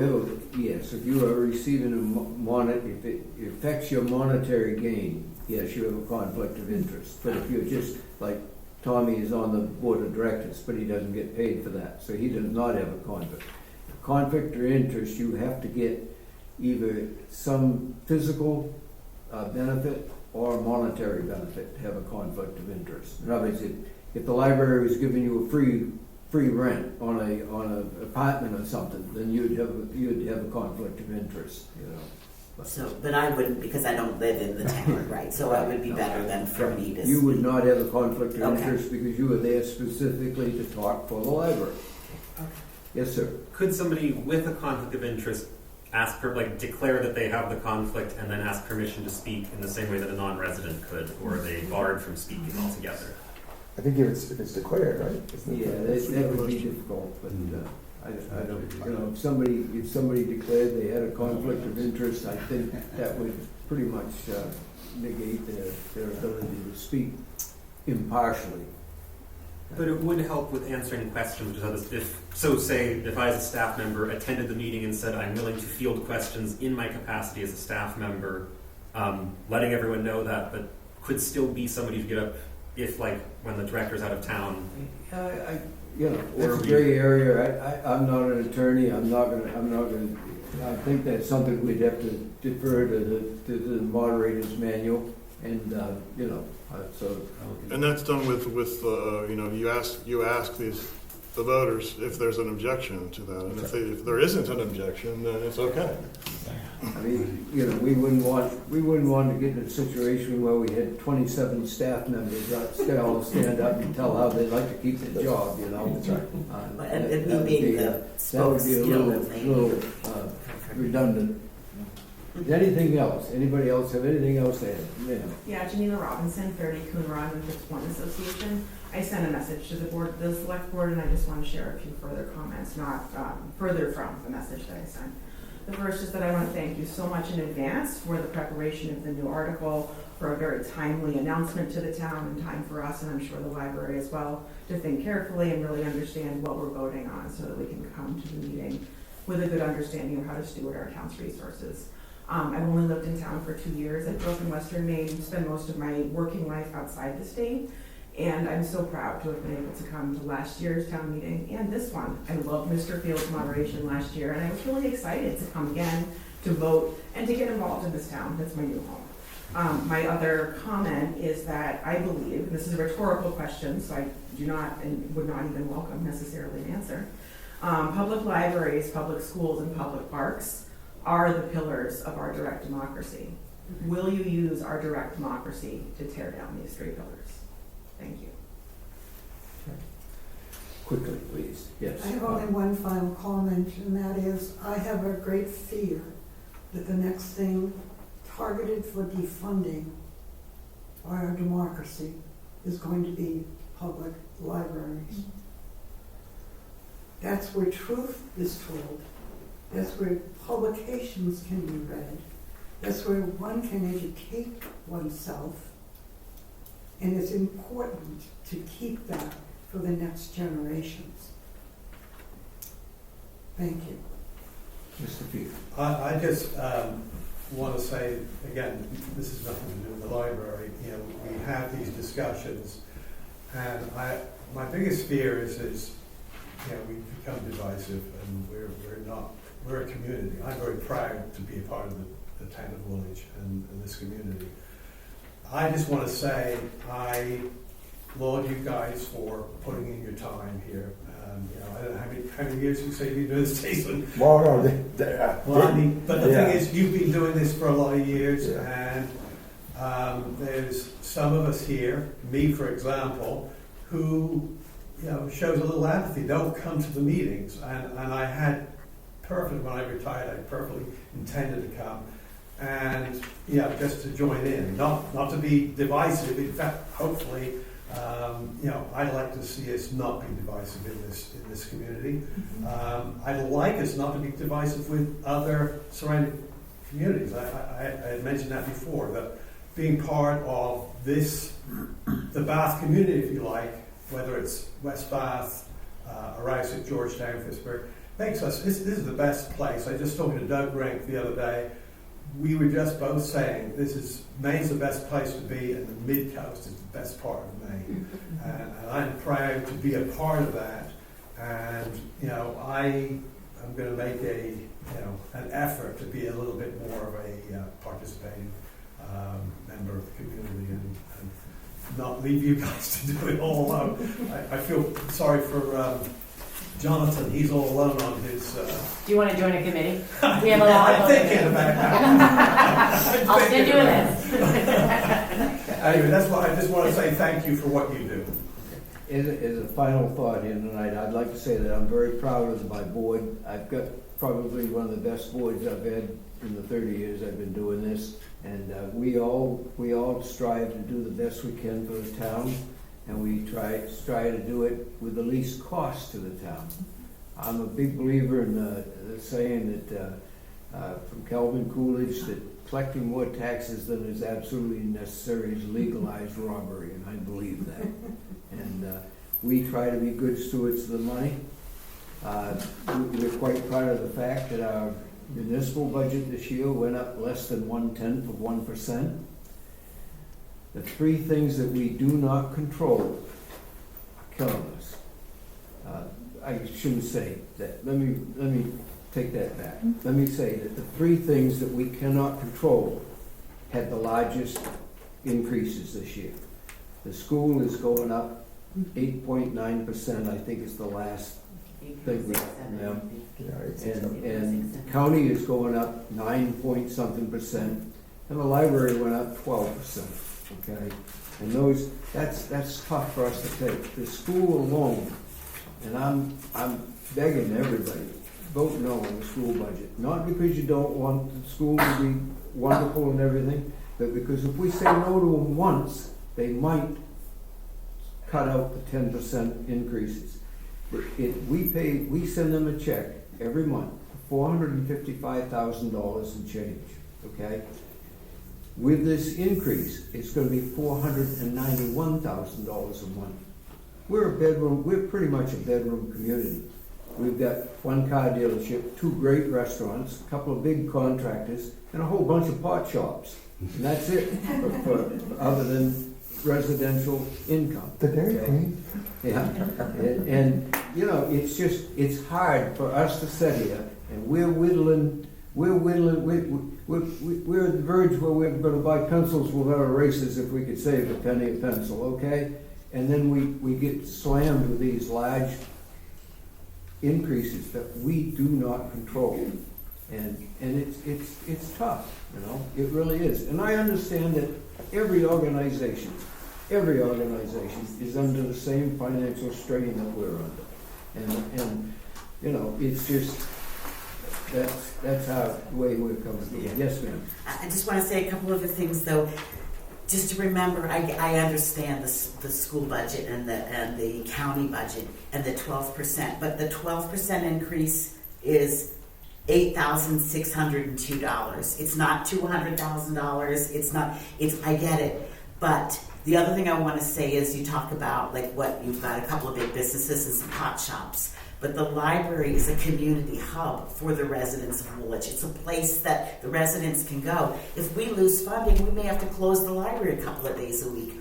are receiving if it affects your monetary gain, yes, you have a conflict of interest. But if you're just, like Tommy is on the board of directors, but he doesn't get paid for that, so he does not have a conflict. Conflict of interest, you have to get either some physical benefit or monetary benefit to have a conflict of interest. In other words, if the library was giving you a free rent on an apartment or something, then you'd have a conflict of interest, So, but I wouldn't, because I don't live in the town, right? So it would be better than for me to. You would not have a conflict of interest because you were there specifically to talk for the library. Okay. Yes, sir. Could somebody with a conflict of interest declare that they have the conflict and then ask permission to speak in the same way that a non-resident could, or are they barred from speaking altogether? I think if it's declared, right? That would be difficult, but I don't. If somebody declared they had a conflict of interest, I think that would pretty much negate their ability to speak impartially. But it would help with answering questions. If I as a staff member attended the meeting and said I'm willing to field questions in my capacity as a staff member, letting everyone know that, but could still be somebody to get up if, when the director's out of town. It's a gray area. I'm not an attorney. I'm not gonna. I think that's something we'd have to defer to the moderator's manual, and so. And that's done with you ask the voters if there's an objection to that, and if there isn't an objection, then it's okay. I mean, we wouldn't want to get in a situation where we had 27 staff members that all stand up and tell how they'd like to keep their job, That's right. That would be a little redundant. Anything else? Anybody else have anything else to add? Yeah, Janina Robinson, 30 Coon Run with the One Association. I sent a message to the select board, and I just want to share a few further comments, not further from the message that I sent. The first is that I want to thank you so much in advance for the preparation of the new article, for a very timely announcement to the town in time for us, and I'm sure the library as well, to think carefully and really understand what we're voting on so that we can come to the meeting with a good understanding of how to steward our town's resources. I've only lived in town for 2 years. I grew up in Western Maine, spent most of my working life outside the state, and I'm so proud to have been able to come to last year's town meeting and this one. I loved Mr. Field's moderation last year, and I was really excited to come again to vote and to get involved in this town. That's my new home. My other comment is that I believe, and this is a rhetorical question, so I do not and would not even welcome necessarily an answer. Public libraries, public schools, and public parks are the pillars of our direct democracy. Will you use our direct democracy to tear down these three pillars? Thank you. Quickly, please. Yes. I have only one final comment, and that is, I have a great fear that the next thing targeted for defunding our democracy is going to be public libraries. That's where truth is told. That's where publications can be read. That's where one can educate oneself. And it's important to keep that for the next generations. Thank you. Mr. Peter. I just want to say, again, this has nothing to do with the library. You know, we have these discussions, and my biggest fear is you know, we've become divisive, and we're a community. I'm very proud to be a part of the town of Woolwich and this community. I just want to say I laud you guys for putting in your time here. You know, I don't know how many years you say you've been doing this, Jason. Well, no, Well, I mean, but the yeah. thing is, you've been doing this for a lot of years, and there's some of us here, me for example, who, you know, shows a little apathy, don't come to the meetings, and I had perfect, when I retired, I perfectly intended to come, and yeah, just to join in, not to be divisive. In fact, hopefully, you know, I'd like to see us not be divisive in this community. I'd like us not to be divisive with other surrounding communities. I had mentioned that before, that being part of this, the Bath community, if you like, whether it's West Bath, Arousett, Georgetown, Pittsburgh, makes us, this is the best place. I was just talking to Doug Rink the other day. We were just both saying Maine's the best place to be, and the mid-coast is the best part of Maine. And I'm proud to be a part of that. And, you know, I am going to make an effort to be a little bit more of a participating member of the community and not leave you guys to do it all alone. I feel sorry for Jonathan. He's all alone on his... Do you want to join a committee? We have a lot of I'm thinking about that. I'll send you a list. Anyway, that's why I just want to say thank you for what you do. As a final thought here tonight, I'd like to say that I'm very proud of my board. I've got probably one of the best boards I've had in the 30 years I've been doing this. And we all strive to do the best we can for the town, and we try to do it with the least cost to the town. I'm a big believer in the saying that from Calvin Coolidge, that collecting more taxes than is absolutely necessary is legalized robbery, and I believe that. And we try to be good stewards of the money. We're quite proud of the fact that our municipal budget this year went up less than 0.1%. The three things that we do not control are killing us. I shouldn't say that. Let me take that back. Let me say that the three things that we cannot control had the largest increases this year. The school is going up 8.9%. I think is the last thing. And county is going up 9-point-something%, and the library went up 12%. Okay, and that's tough for us to take. The school alone, and I'm begging everybody, vote no on the school budget. Not because you don't want the school to be wonderful and everything, but because if we say no to them once, they might cut out the 10% increases. We send them a check every month for $455,000 in change. Okay. With this increase, it's going to be $491,000 a month. We're pretty much a bedroom community. We've got one car dealership, 2 great restaurants, a couple of big contractors, and a whole bunch of pot shops. And that's it, for other than residential income. The Dairy Queen. Yeah, and you know, it's hard for us to sit here, and we're whittling we're whittling, we're at the verge where we're gonna buy pencils with our erasers if we could save a penny a pencil, okay? And then we get slammed with these large increases that we do not control. And it's tough, you know, it really is. And I understand that every organization is under the same financial strain that we're under. And you know, it's just, that's how, the way we're coming through. Yes, ma'am. I just want to say a couple of other things, though. Just to remember, I understand the school budget and the county budget and the 12%, but the 12% increase is $8,602. It's not $200,000. I get it. But the other thing I want to say is you talk about like what you've got a couple of big businesses and some pot shops. But the library is a community hub for the residents of Woolwich. It's a place that the residents can go. If we lose funding, we may have to close the library a couple of days a week.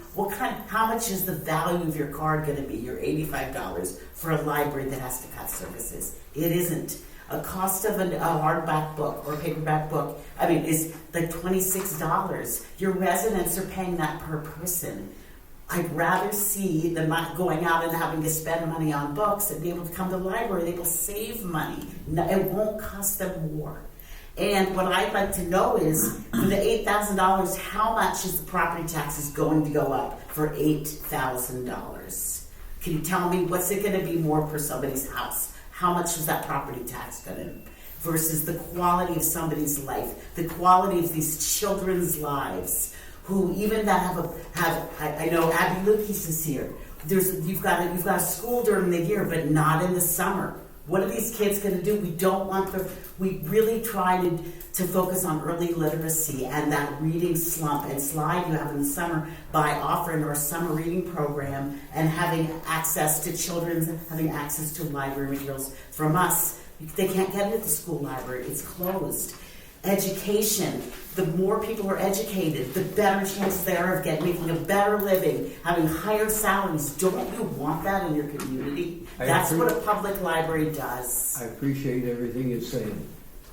How much is the value of your card going to be? Your $85 for a library that has to cut services. It isn't. A cost of a hardback book or a paperback book, is like $26. Your residents are paying that per person. I'd rather see them not going out and having to spend money on books and be able to come to the library. They will save money. It won't cost them more. And what I'd like to know is, for the $8,000, how much is the property taxes going to go up for $8,000? Can you tell me what's it going to be more per somebody's house? How much is that property tax going to versus the quality of somebody's life, the quality of these children's lives? Who even that I know Abby Lucas is here. You've got a school during the year, but not in the summer. What are these kids going to do? We really try to focus on early literacy and that reading slump and slide you have in the summer by offering our summer reading program and having access to having access to library materials from us. They can't get it at the school library. It's closed. Education. The more people are educated, the better chances they are of making a better living, having higher salaries. Don't you want that in your community? That's what a public library does. I appreciate everything you're saying,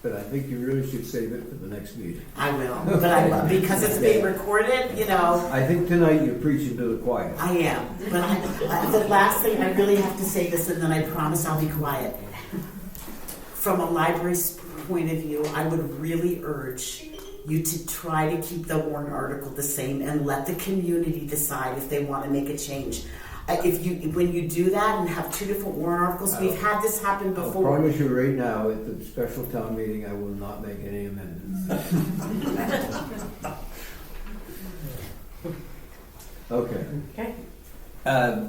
but I think you really should save it for the next meeting. I will, but because it's being recorded, you know. I think tonight you're preaching to the choir. I am, but the last thing I really have to say this, and then I promise I'll be quiet. From a library's point of view, I would really urge you to try to keep the warrant article the same and let the community decide if they want to make a change. When you do that and have two different warrant articles, we've had this happen before. I promise you right now, at the special town meeting, I will not make any amendments. Okay. Okay. I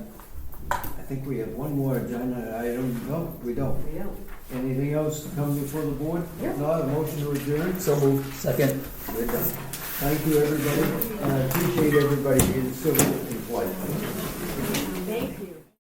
think we have one more agenda item. No, we don't. We don't. Anything else to come before the board? Yep. No, a motion to adjourn? So moved. Second. We're done. Thank you, everybody. And I appreciate everybody being civil and polite.